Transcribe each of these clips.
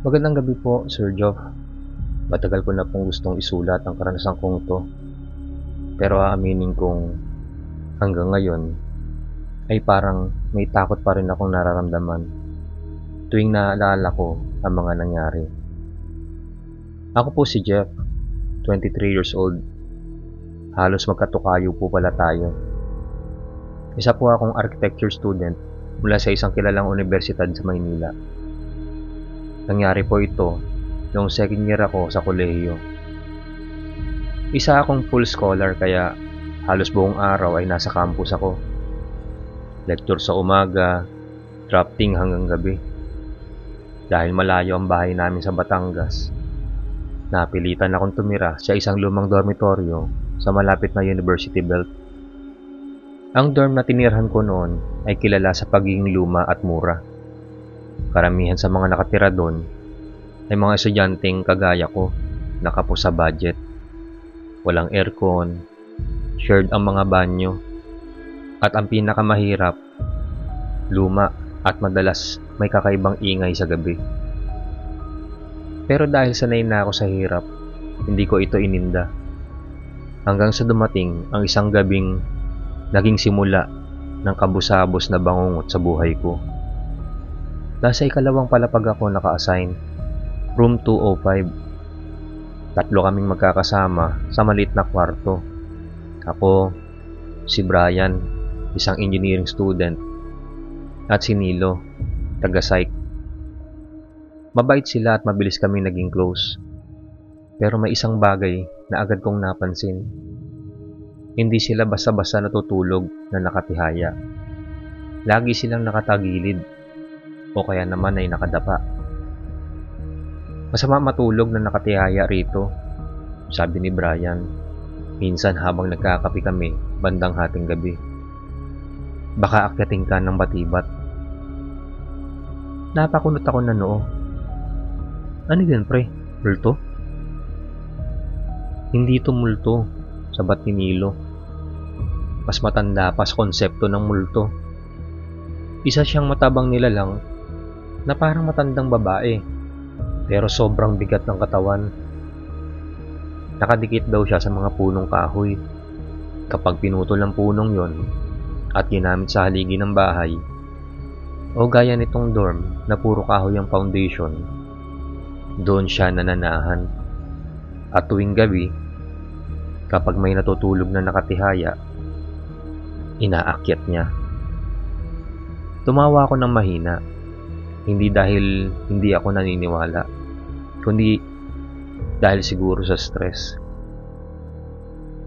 Magandang gabi po, Sir Joff. Matagal ko na pong gustong isulat ang karanasan kong to. Pero aaminin kong hanggang ngayon ay parang may takot pa rin akong nararamdaman tuwing naalala ko ang mga nangyari. Ako po si Jeff, 23 years old. Halos magkatukayo po pala tayo. Isa po akong architecture student mula sa isang kilalang universidad sa Maynila. Nangyari po ito noong second year ako sa kolehiyo. Isa akong full scholar kaya halos buong araw ay nasa campus ako. Lecture sa umaga, drafting hanggang gabi. Dahil malayo ang bahay namin sa Batangas, napilitan akong tumira sa isang lumang dormitoryo sa malapit na University Belt. Ang dorm na tinirhan ko noon ay kilala sa pagiging luma at mura. Karamihan sa mga nakatira doon ay mga estudyanteng kagaya ko, nakapos sa budget. Walang aircon, shared ang mga banyo, at ang pinakamahirap, luma at madalas may kakaibang ingay sa gabi. Pero dahil sanay na ako sa hirap, hindi ko ito ininda. Hanggang sa dumating ang isang gabing naging simula ng kabusabos na bangungot sa buhay ko. Nasa ikalawang palapag ako naka-assign, room 205. Tatlo kaming magkakasama sa maliit na kwarto. Ako, si Brian, isang engineering student, at si Nilo, taga-psych. Mabait sila at mabilis kami naging close. Pero may isang bagay na agad kong napansin. Hindi sila basta-basta natutulog na nakatihaya. Lagi silang nakatagilid o kaya naman ay nakadapa. Masama matulog na nakatihaya rito, sabi ni Brian, minsan habang nagkakape kami bandang hating gabi. Baka akyatin ka ng batibat. Napakunot ako na noo. Ano yun, pre? Multo? Hindi to multo, sabat ni Nilo. Mas matanda pa sa konsepto ng multo. Isa siyang matabang nilalang na parang matandang babae, pero sobrang bigat ng katawan. Nakadikit daw siya sa mga punong kahoy. Kapag pinutol ang punong yon at ginamit sa haligi ng bahay, o gaya nitong dorm na puro kahoy ang foundation, doon siya nananahan. At tuwing gabi, kapag may natutulog na nakatihaya, inaakyat niya. Tumawa ako ng mahina, hindi dahil hindi ako naniniwala, kundi dahil siguro sa stress.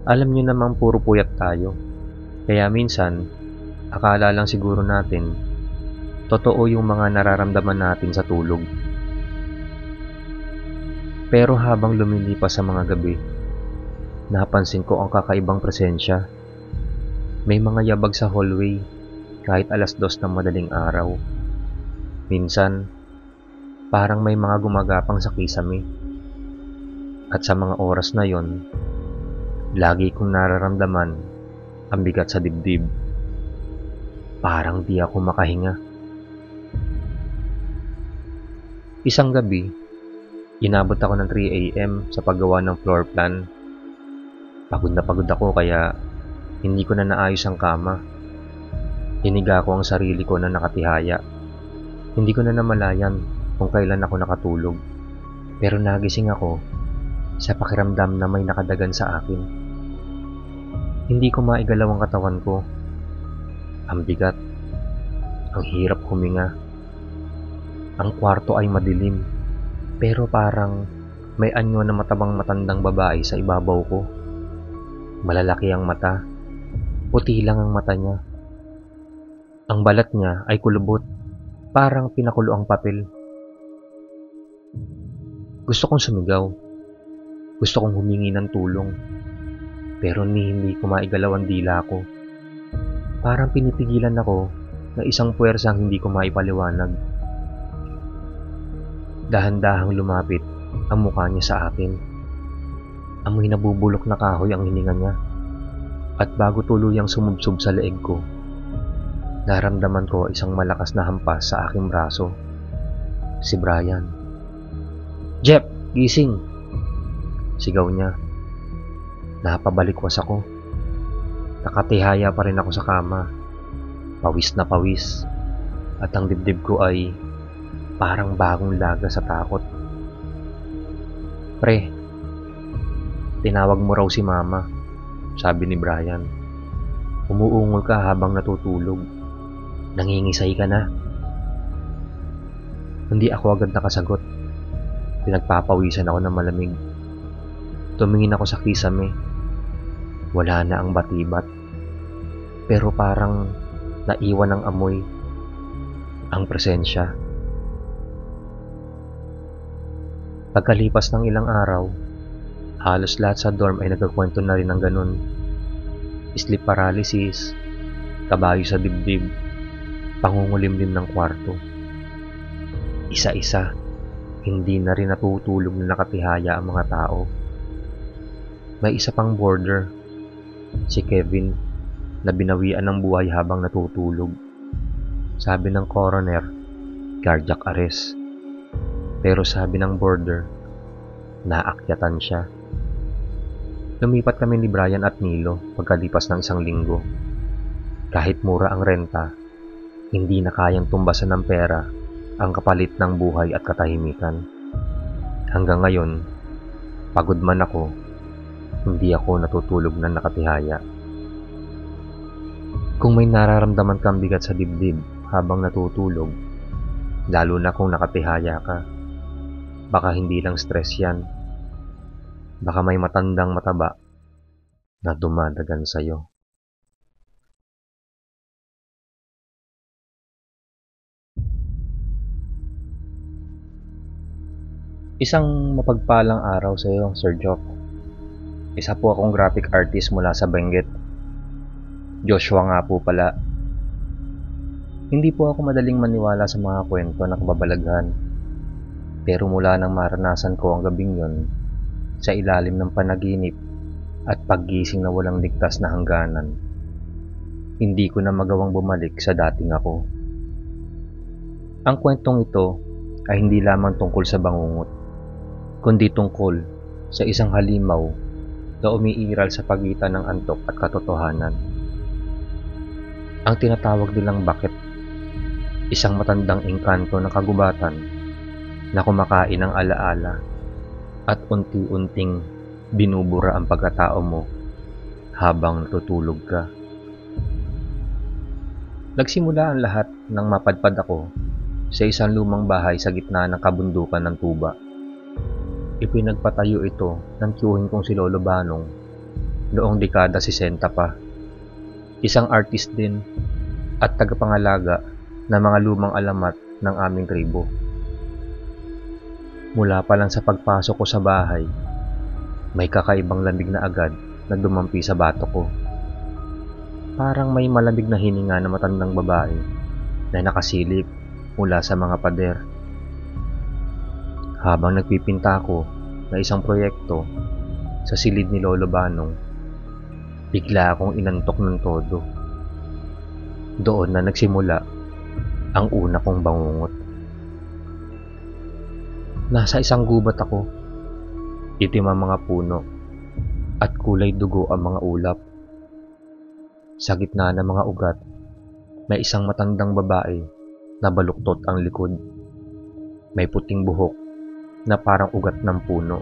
Alam niyo namang puro puyat tayo, kaya minsan akala lang siguro natin totoo yung mga nararamdaman natin sa tulog. Pero habang lumilipas sa mga gabi, napansin ko ang kakaibang presensya. May mga yabag sa hallway kahit 2:00 ng madaling araw. Minsan, parang may mga gumagapang sa kisame. At sa mga oras na yon, lagi kong nararamdaman ang bigat sa dibdib. Parang di ako makahinga. Isang gabi, inabot ako ng 3 AM sa paggawa ng floor plan. Pagod na pagod ako kaya hindi ko na naayos ang kama. Hiniga ko ang sarili ko na nakatihaya. Hindi ko na namalayan kung kailan ako nakatulog. Pero nagising ako sa pakiramdam na may nakadagan sa akin. Hindi ko maigalaw ang katawan ko. Ang bigat. Ang hirap huminga. Ang kwarto ay madilim, pero parang may anyo na matabang matandang babae sa ibabaw ko. Malalaki ang mata, puti lang ang mata niya. Ang balat niya ay kulubot, parang pinakulo ang papel. Gusto kong sumigaw. Gusto kong humingi ng tulong. Pero hindi ko maigalaw ang dila ko. Parang pinipigilan ako na isang puwersang hindi ko maipaliwanag. Dahan-dahang lumapit ang mukha niya sa akin. Amoy nabubulok na kahoy ang hininga niya. At bago tuluyang sumubsob sa leeg ko, naramdaman ko isang malakas na hampas sa aking braso. Si Brian. "Jeff, gising!" Sigaw niya. Napabalikwas ako. Nakatihaya pa rin ako sa kama. Pawis na pawis. At ang dibdib ko ay parang bagong laga sa takot. "Pre, tinawag mo raw si Mama," sabi ni Brian. "Umuungol ka habang natutulog. Nangingisay ka na." Hindi ako agad nakasagot. Pinagpapawisan ako ng malamig. Tumingin ako sa kisame. Wala na ang batibat. Pero parang naiwan ng amoy. Ang presensya. Pagkalipas ng ilang araw, halos lahat sa dorm ay nagkakwento na rin ng ganun. Sleep paralysis, kabayo sa dibdib, pangungulimlim ng kwarto. Isa-isa, hindi na rin natutulog na nakatihaya ang mga tao. May isa pang boarder, si Kevin, na binawian ng buhay habang natutulog. Sabi ng coroner, cardiac arrest. Pero sabi ng boarder, naakyatan siya. Lumipat kami ni Brian at Nilo pagkalipas ng isang linggo. Kahit mura ang renta, hindi na kayang tumbasan ng pera ang kapalit ng buhay at katahimikan. Hanggang ngayon, pagod man ako, hindi ako natutulog na nakatihaya. Kung may nararamdaman kang bigat sa dibdib habang natutulog, lalo na kung nakatihaya ka, baka hindi lang stress yan. Baka may matandang mataba na dumadagan sa'yo. Isang mapagpalang araw sa iyo, Sir Jock. Isa po akong graphic artist mula sa Benguet. Joshua nga po pala. Hindi po ako madaling maniwala sa mga kwento na kababalaghan. Pero mula nang maranasan ko ang gabing yon, sa ilalim ng panaginip at paggising na walang ligtas na hangganan, hindi ko na magawang bumalik sa dating ako. Ang kwentong ito ay hindi lamang tungkol sa bangungot, kundi tungkol sa isang halimaw na umiiral sa pagitan ng antok at katotohanan. Ang tinatawag nilang bakit, isang matandang engkanto ng kagubatan na kumakain ng alaala at unti-unting binubura ang pagkatao mo habang natutulog ka. Nagsimula ang lahat nang mapadpad ako sa isang lumang bahay sa gitna ng kabundukan ng Tuba. Ipinagpatayo ito ng tiyuhin kong si Lolo Banong noong dekada 60 pa. Isang artist din at tagapangalaga ng mga lumang alamat ng aming tribo. Mula pa lang sa pagpasok ko sa bahay, may kakaibang lamig na agad na dumampi sa bato ko. Parang may malamig na hininga na matandang babae na nakasilip mula sa mga pader. Habang nagpipinta ko na isang proyekto sa silid ni Lolo Banong, bigla akong inantok ng todo. Doon na nagsimula ang una kong bangungot. Nasa isang gubat ako. Itim ang mga puno at kulay dugo ang mga ulap. Sa gitna ng mga ugat, may isang matandang babae na baluktot ang likod. May puting buhok na parang ugat ng puno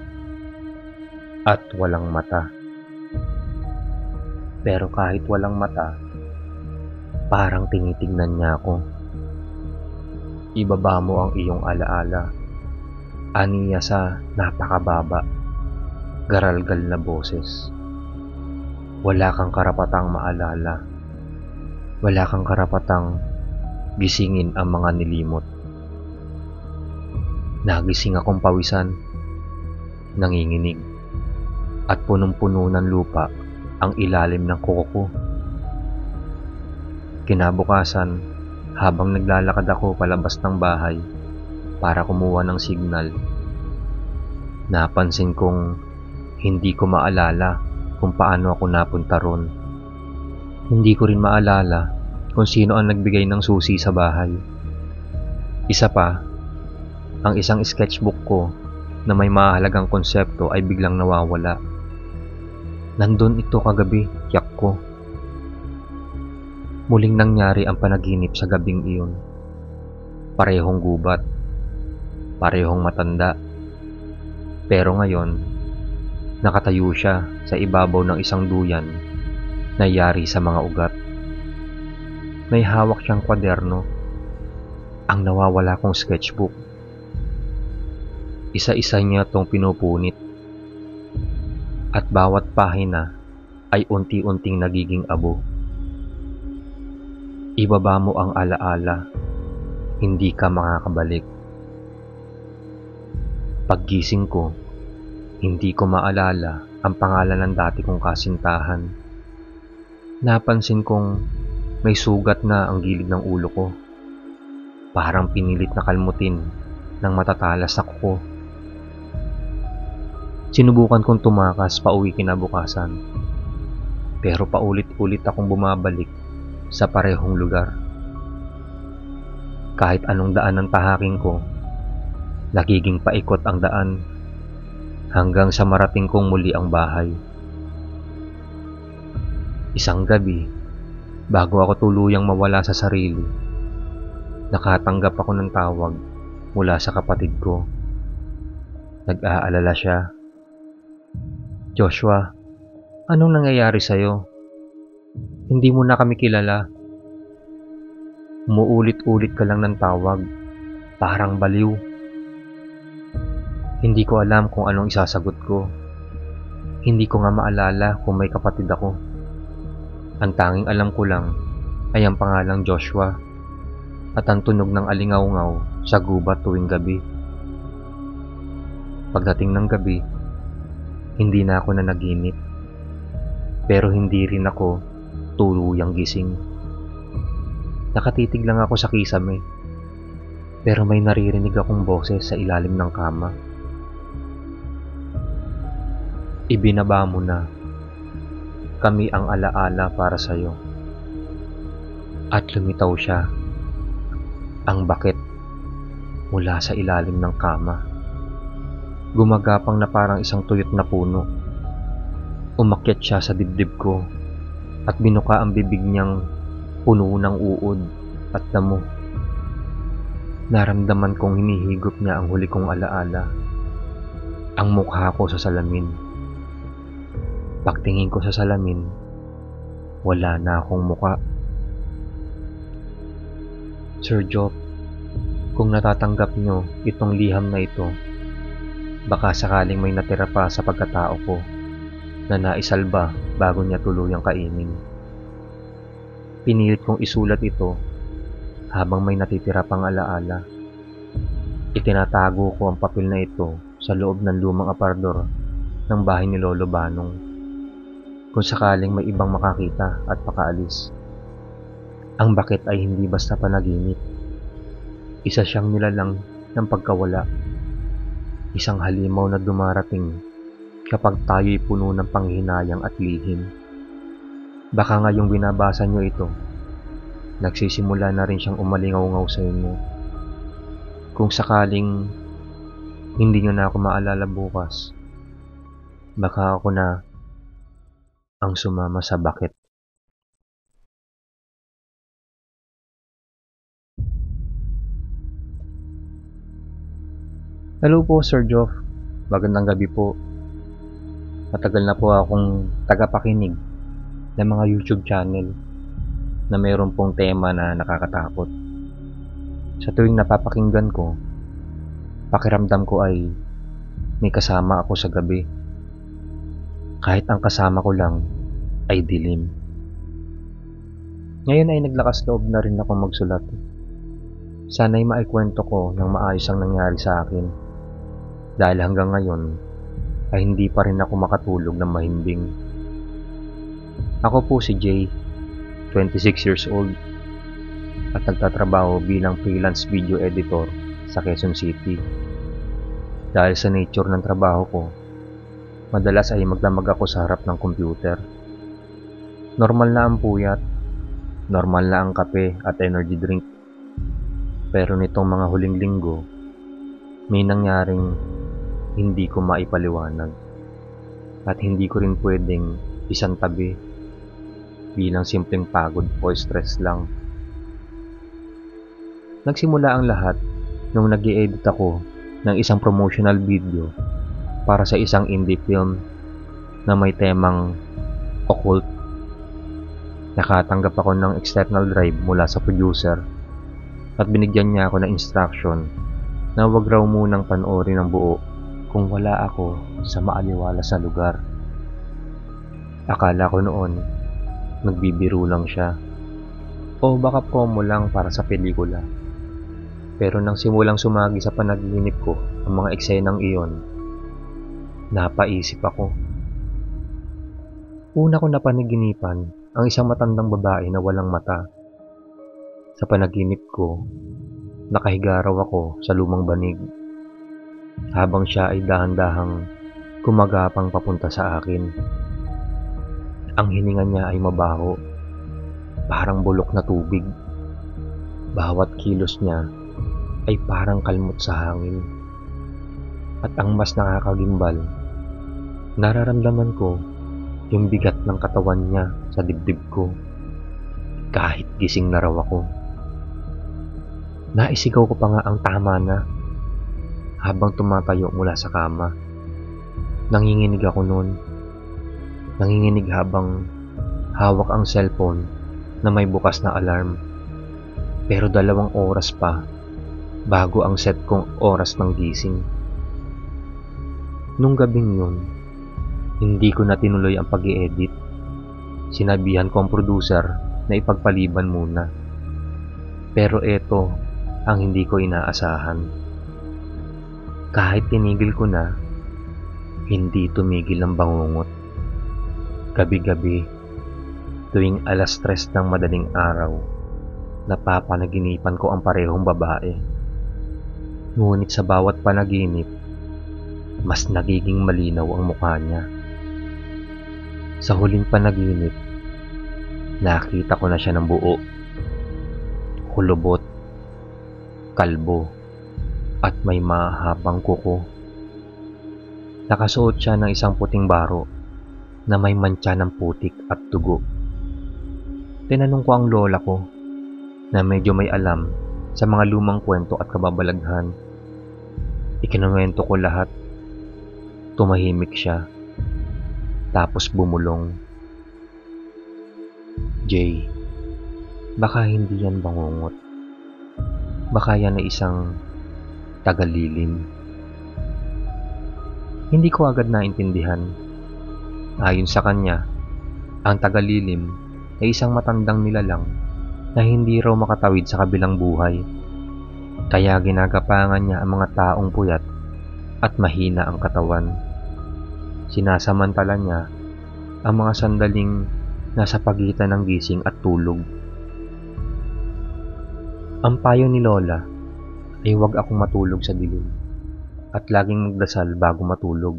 at walang mata. Pero kahit walang mata, parang tinitignan niya ako. "Ibaba mo ang iyong alaala," aniya sa napakababa, garalgal na boses. "Wala kang karapatang maalala. Wala kang karapatang gisingin ang mga nilimot." Nagising akong pawisan, nanginginig, at punong-puno ng lupa ang ilalim ng kuko ko. Kinabukasan, habang naglalakad ako palabas ng bahay para kumuha ng signal, napansin kong hindi ko maalala kung paano ako napunta ron. Hindi ko rin maalala kung sino ang nagbigay ng susi sa bahay. Isa pa, ang isang sketchbook ko na may mahalagang konsepto ay biglang nawawala. Nandun ito kagabi, tiyak ko. Muling nangyari ang panaginip sa gabing iyon. Parehong gubat, parehong matanda. Pero ngayon, nakatayo siya sa ibabaw ng isang duyan na yari sa mga ugat. May hawak siyang kwaderno, ang nawawala kong sketchbook. Isa-isa niya tong pinupunit at bawat pahina ay unti-unting nagiging abo. Ibaba mo ang alaala, hindi ka makakabalik. Paggising ko, hindi ko maalala ang pangalan ng dati kong kasintahan. Napansin kong may sugat na ang gilid ng ulo ko. Parang pinilit na kalmutin ng matatalas na kuko. Sinubukan kong tumakas pauwi kinabukasan. Pero paulit-ulit akong bumabalik sa parehong lugar. Kahit anong daan ng tahaking ko, nagiging paikot ang daan hanggang sa marating kong muli ang bahay. Isang gabi, bago ako tuluyang mawala sa sarili, nakatanggap ako ng tawag mula sa kapatid ko. Nag-aalala siya. "Joshua, anong nangyayari sa'yo? Hindi mo na kami kilala. Umuulit-ulit ka lang ng tawag, parang baliw." Hindi ko alam kung anong isasagot ko. Hindi ko nga maalala kung may kapatid ako. Ang tanging alam ko lang ay ang pangalang Joshua at ang tunog ng alingaw-ngaw sa gubat tuwing gabi. Pagdating ng gabi, hindi na ako nanaginip. Pero hindi rin ako tuluyang gising. Nakatitig lang ako sa kisame, pero may naririnig akong boses sa ilalim ng kama. "Ibinaba mo na. Kami ang alaala para sa'yo." At lumitaw siya, ang bakit, mula sa ilalim ng kama. Gumagapang na parang isang tuyot na puno. Umakyat siya sa dibdib ko at binuka ang bibig niyang puno ng uod at damo. Naramdaman kong hinihigop niya ang huli kong alaala, ang mukha ko sa salamin. Pagtingin ko sa salamin, wala na akong muka. "Sir Job, kung natatanggap nyo itong liham na ito, baka sakaling may natira pa sa pagkatao ko na naisalba bago niya tuluyang kainin." Pinilit kong isulat ito habang may natitira pang alaala. Itinatago ko ang papel na ito sa loob ng lumang aparador ng bahay ni Lolo Banong, kung sakaling may ibang makakita at pakaalis. Ang bakit ay hindi basta panaginip. Isa siyang nilalang ng pagkawala. Isang halimaw na dumarating kapag tayo'y puno ng panghihinayang at lihim. Baka ngayong binabasa nyo ito, nagsisimula na rin siyang umalingaw-ngaw sa inyo. Kung sakaling hindi nyo na ako maalala bukas, baka ako na ang sumama sa bakit. Hello po, Sir Joff. Magandang gabi po. Matagal na po akong tagapakinig ng mga YouTube channel na mayroon pong tema na nakakatakot. Sa tuwing napapakinggan ko, pakiramdam ko ay may kasama ako sa gabi. Kahit ang kasama ko lang ay dilim. Ngayon ay naglakas loob na rin ako magsulat. Sana'y maikwento ko ng maayos ang nangyari sa akin. Dahil hanggang ngayon ay hindi pa rin ako makatulog ng mahimbing. Ako po si Jay, 26 years old, at nagtatrabaho bilang freelance video editor sa Quezon City. Dahil sa nature ng trabaho ko, madalas ay magdamag ako sa harap ng computer. Normal na ang puyat, normal na ang kape at energy drink. Pero nitong mga huling linggo, may nangyaring hindi ko maipaliwanag at hindi ko rin pwedeng isantabi bilang simpleng pagod o stress lang. Nagsimula ang lahat nung nag-i-edit ako ng isang promotional video para sa isang indie film na may temang occult. Nakatanggap ako ng external drive mula sa producer at binigyan niya ako ng instruction na wag raw munang panoorin ng buo kung wala ako sa maaliwalas na lugar. Akala ko noon nagbibiro lang siya o baka promo lang para sa pelikula. Pero nang simulang sumagi sa panaginip ko ang mga eksenang iyon, napaisip ako. Una ko napanaginipan ang isang matandang babae na walang mata. Sa panaginip ko, nakahiga raw ako sa lumang banig habang siya ay dahan-dahang gumagapang papunta sa akin. Ang hininga niya ay mabaho, parang bulok na tubig. Bawat kilos niya ay parang kalmot sa hangin. At ang mas nakakagimbal, nararamdaman ko yung bigat ng katawan niya sa dibdib ko, kahit gising na raw ako. Naisigaw ko pa nga ang tama na habang tumatayo mula sa kama. Nanginginig ako noon. Nanginginig habang hawak ang cellphone na may bukas na alarm. Pero 2 oras pa bago ang set kong oras ng gising. Nung gabing yun, hindi ko na tinuloy ang pag-i-edit. Sinabihan ko ang producer na ipagpaliban muna. Pero eto ang hindi ko inaasahan. Kahit tinigil ko na, hindi tumigil ang bangungot. Gabi-gabi, tuwing 3:00 ng madaling araw, napapanaginipan ko ang parehong babae. Ngunit sa bawat panaginip, mas nagiging malinaw ang mukha niya. Sa huling panaginip, nakita ko na siya ng buo. Kulubot, kalbo, at may mahabang kuko. Nakasuot siya ng isang puting baro na may mantsa ng putik at dugo. Tinanong ko ang lola ko na medyo may alam sa mga lumang kwento at kababalaghan. Ikinuwento ko lahat. Tumahimik siya. Tapos bumulong. Jay, baka hindi yan bangungot. Baka yan ay isang tagalilim. Hindi ko agad naintindihan. Ayon sa kanya, ang tagalilim ay isang matandang nilalang na hindi raw makatawid sa kabilang buhay. Kaya ginagapangan niya ang mga taong puyat at mahina ang katawan. Sinasamantala niya ang mga sandaling nasa pagitan ng gising at tulog. Ang payo ni Lola ay huwag akong matulog sa dilim at laging magdasal bago matulog.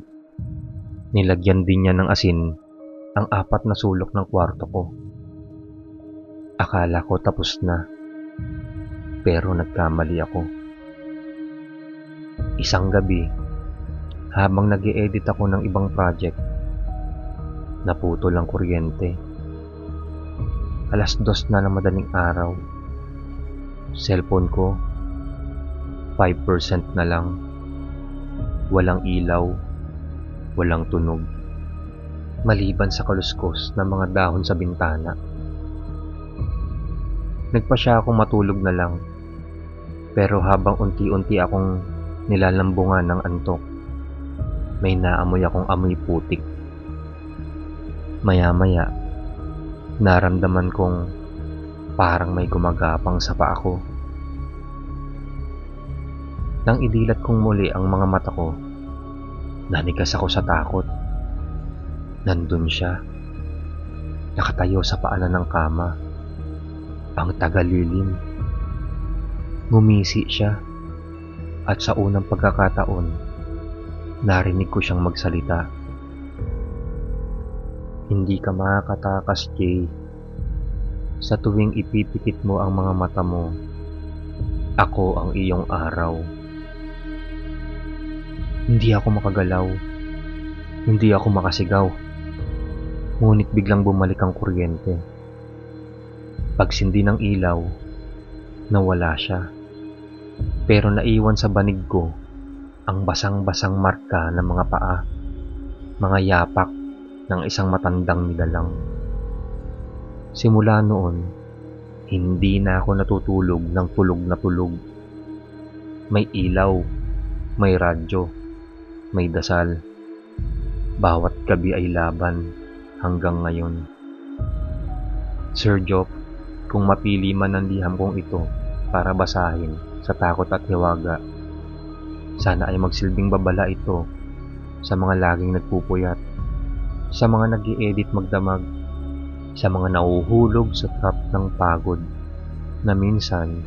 Nilagyan din niya ng asin ang 4 na sulok ng kwarto ko. Akala ko tapos na, pero nagkamali ako. Isang gabi, habang nag-i-edit ako ng ibang project, naputol ang kuryente. 2:00 na ng madaling araw. Cellphone ko, 5% na lang. Walang ilaw, walang tunog, maliban sa kaluskos ng mga dahon sa bintana. Nagpasya akong matulog na lang, pero habang unti-unti akong nilalambungan ng antok, may naamoy akong amoy putik. Maya-maya, naramdaman kong parang may gumagapang sa paa ko. Nang idilat kong muli ang mga mata ko, nanigas ako sa takot. Nandun siya, nakatayo sa paanan ng kama. Ang tagalilim. Ngumisi siya, at sa unang pagkakataon, narinig ko siyang magsalita. Hindi ka makakatakas, Jay. Sa tuwing ipipikit mo ang mga mata mo, ako ang iyong araw. Hindi ako makagalaw, hindi ako makasigaw. Ngunit biglang bumalik ang kuryente. Pagsindi ng ilaw, nawala siya. Pero naiwan sa banig ko ang basang-basang marka ng mga paa, mga yapak ng isang matandang nilalang. Simula noon, hindi na ako natutulog ng tulog na tulog. May ilaw, may radyo, may dasal. Bawat gabi ay laban hanggang ngayon. Sir Joff, kung mapili man ang liham kong ito para basahin sa takot at hiwaga, sana ay magsilbing babala ito sa mga laging nagpupuyat, sa mga nag-i-edit magdamag, sa mga nauhulog sa trap ng pagod, na minsan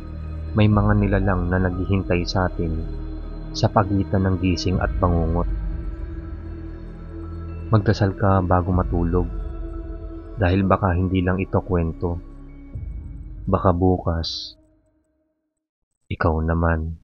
may mga nilalang na naghihintay sa atin sa pagitan ng gising at bangungot. Magdasal ka bago matulog, dahil baka hindi lang ito kwento. Baka bukas, ikaw naman.